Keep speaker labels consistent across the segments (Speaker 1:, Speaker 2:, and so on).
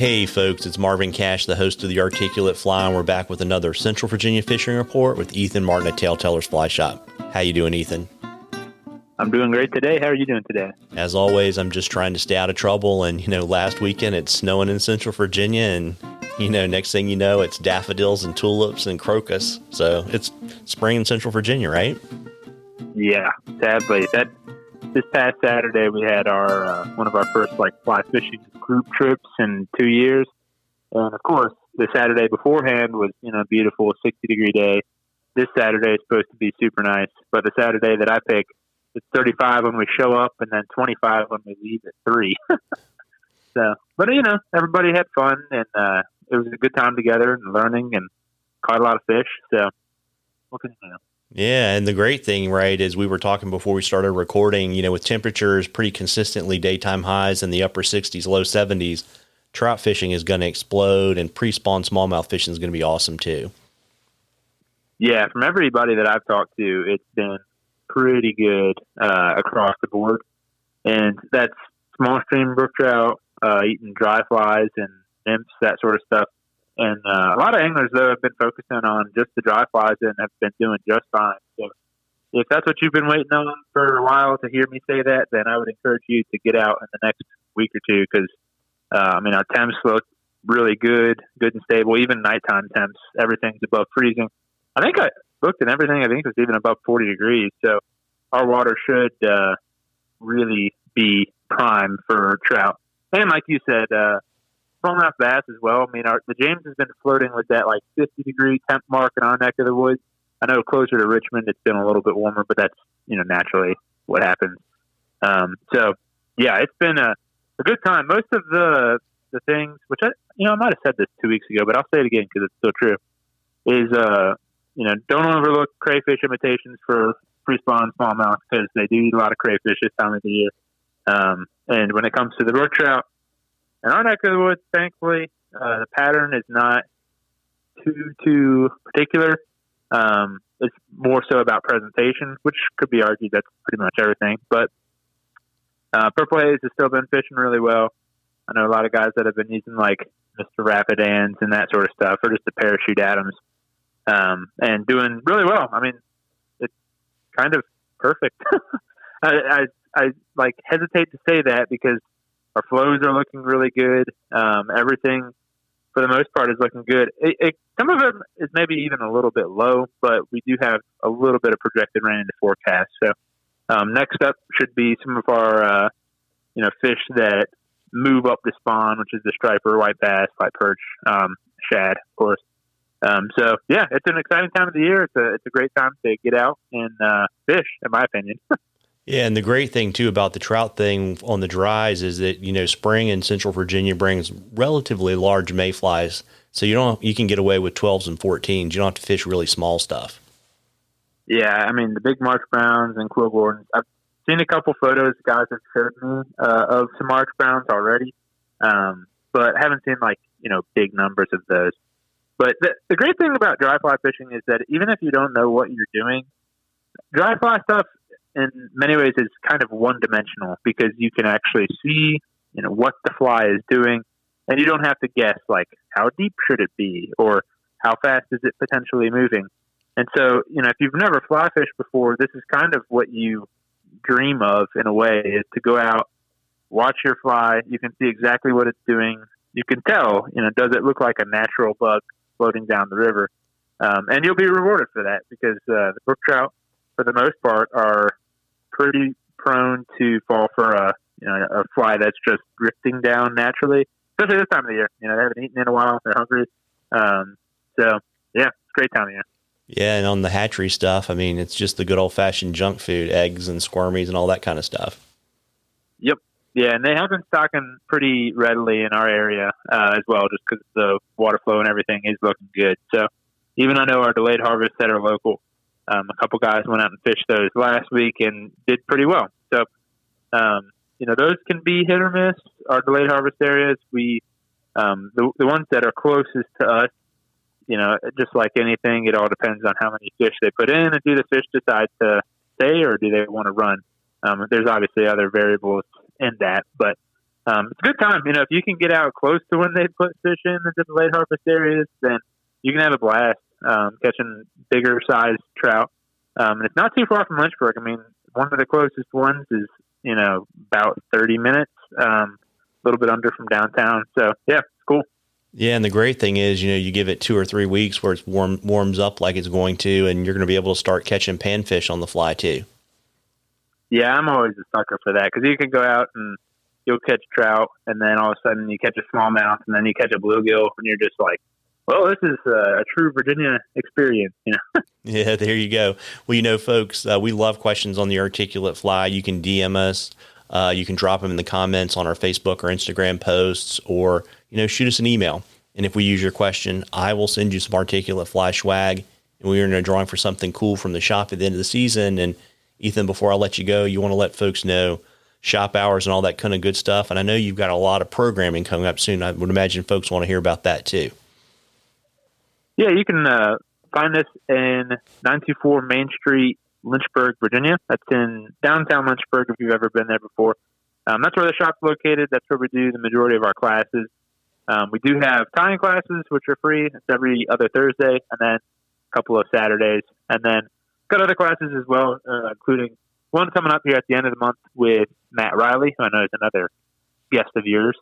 Speaker 1: Hey folks, it's Marvin Cash, the host of The Articulate Fly, and we're back with another Central Virginia fishing report with Ethan Martin at TaleTellers Fly Shop. How you doing, Ethan?
Speaker 2: I'm doing great today. How are you doing today?
Speaker 1: As always, I'm just trying to stay out of trouble, and last weekend it's snowing in Central Virginia, and next thing you know, it's daffodils and tulips and crocus. So it's spring in Central Virginia, right?
Speaker 2: Yeah, sadly. This past Saturday we had our one of our first fly fishing group trips in 2 years, and of course the Saturday beforehand was a beautiful 60-degree day. This Saturday is supposed to be super nice, but the Saturday that I pick, it's 35 when we show up, and then 25 when we leave at 3. So, but everybody had fun, and it was a good time together and learning, and caught a lot of fish. So, what can you do?
Speaker 1: Yeah, and the great thing, right, is we were talking before we started recording, with temperatures pretty consistently daytime highs in the upper 60s, low 70s, trout fishing is going to explode, and pre-spawn smallmouth fishing is going to be awesome too.
Speaker 2: Yeah, from everybody that I've talked to, it's been pretty good across the board. And that's small stream brook trout, eating dry flies and nymphs, that sort of stuff. And a lot of anglers, though, have been focusing on just the dry flies and have been doing just fine. So if that's what you've been waiting on for a while to hear me say that, then I would encourage you to get out in the next week or two because, our temps look really good and stable. Even nighttime temps, everything's above freezing. I think I looked at everything. I think it was even above 40 degrees. So our water should really be prime for trout. And like you said, smallmouth bass as well. The James has been floating with that 50-degree temp mark in our neck of the woods. I know closer to Richmond it's been a little bit warmer, but that's naturally what happens. So yeah, it's been a good time. Most of the things, which I might have said this 2 weeks ago, but I'll say it again because it's still true, is don't overlook crayfish imitations for pre-spawn smallmouth because they do eat a lot of crayfish this time of the year. And when it comes to the brook trout, in our neck of the woods, thankfully, the pattern is not too particular. It's more so about presentation, which could be argued that's pretty much everything. But purple haze has still been fishing really well. I know a lot of guys that have been using Mr. Rapidans and that sort of stuff, or just the Parachute Adams, and doing really well. It's kind of perfect. I hesitate to say that because our flows are looking really good. Everything, for the most part, is looking good. Some of it is maybe even a little bit low, but we do have a little bit of projected rain in the forecast. So next up should be some of our fish that move up the spawn, which is the striper, white bass, white perch, shad, of course. So yeah, it's an exciting time of the year. It's a great time to get out and fish, in my opinion.
Speaker 1: Yeah, and the great thing, too, about the trout thing on the dries is that, spring in Central Virginia brings relatively large mayflies, so you can get away with 12s and 14s. You don't have to fish really small stuff. Yeah,
Speaker 2: the big March Browns and Quill Gordons. I've seen a couple photos guys have showed me of some March Browns already, but haven't seen, big numbers of those. But the great thing about dry fly fishing is that even if you don't know what you're doing, dry fly stuff in many ways is kind of one-dimensional because you can actually see, what the fly is doing, and you don't have to guess, how deep should it be or how fast is it potentially moving. And so, if you've never fly fished before, this is kind of what you dream of in a way, is to go out, watch your fly. You can see exactly what it's doing. You can tell, does it look like a natural bug floating down the river? And you'll be rewarded for that because the brook trout, for the most part, are pretty prone to fall for a fly that's just drifting down naturally, especially this time of the year. They haven't eaten in a while. They're hungry. So, yeah, it's a great time of year.
Speaker 1: Yeah, and on the hatchery stuff, it's just the good old-fashioned junk food, eggs and squirmies and all that kind of stuff.
Speaker 2: Yep. Yeah, and they have been stocking pretty readily in our area as well, just because the water flow and everything is looking good. So even I know our delayed harvests that are local, a couple guys went out and fished those last week and did pretty well. So, those can be hit or miss. Our delayed harvest areas, the ones that are closest to us, just like anything, it all depends on how many fish they put in, and do the fish decide to stay or do they want to run? There's obviously other variables in that, but it's a good time. If you can get out close to when they put fish in into the late harvest areas, then you can have a blast catching bigger sized trout. And it's not too far from Lynchburg. I mean, one of the closest ones is, about 30 minutes, a little bit under from downtown. So, yeah, it's cool.
Speaker 1: Yeah, and the great thing is, you give it 2 or 3 weeks where it warms up like it's going to, and you're going to be able to start catching panfish on the fly too.
Speaker 2: Yeah, I'm always a sucker for that because you can go out and you'll catch trout, and then all of a sudden you catch a smallmouth, and then you catch a bluegill, and you're just like, well, this is a true Virginia experience,
Speaker 1: Yeah, there you go. Well, folks, we love questions on the articulate fly. You can DM us. You can drop them in the comments on our Facebook or Instagram posts, or, shoot us an email. And if we use your question, I will send you some articulate fly swag, and we're in a drawing for something cool from the shop at the end of the season. And Ethan, before I let you go, you want to let folks know shop hours and all that kind of good stuff. And I know you've got a lot of programming coming up soon. I would imagine folks want to hear about that too.
Speaker 2: Yeah, you can find us in 924 Main Street, Lynchburg, Virginia. That's in downtown Lynchburg if you've ever been there before. That's where the shop's located. That's where we do the majority of our classes. We do have tying classes, which are free. It's every other Thursday, and then a couple of Saturdays. And then got other classes as well, including one coming up here at the end of the month with Matt Riley, who I know is another guest of yours.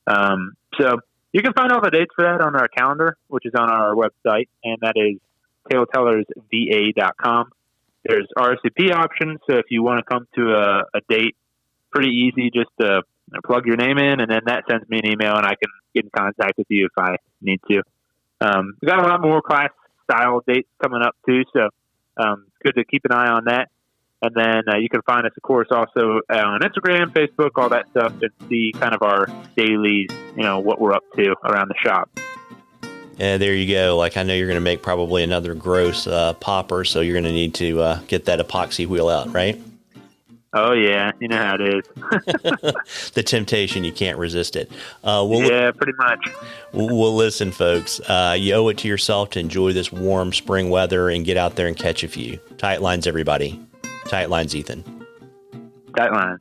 Speaker 2: So you can find all the dates for that on our calendar, which is on our website, and that is TaleTellersVA.com. There's RSVP options, so if you want to come to a date, pretty easy, just plug your name in, and then that sends me an email, and I can get in contact with you if I need to. We've got a lot more class-style dates coming up, too, so it's good to keep an eye on that. And then you can find us, of course, also on Instagram, Facebook, all that stuff, and see kind of our dailies, what we're up to around the shop.
Speaker 1: Yeah, there you go. Like, I know you're going to make probably another gross popper, so you're going to need to get that epoxy wheel out, right?
Speaker 2: Oh, yeah. You know how it is.
Speaker 1: The temptation, you can't resist it.
Speaker 2: Yeah, pretty much.
Speaker 1: Well, listen, folks, you owe it to yourself to enjoy this warm spring weather and get out there and catch a few. Tight lines, everybody. Tight lines, Ethan.
Speaker 2: Tight lines.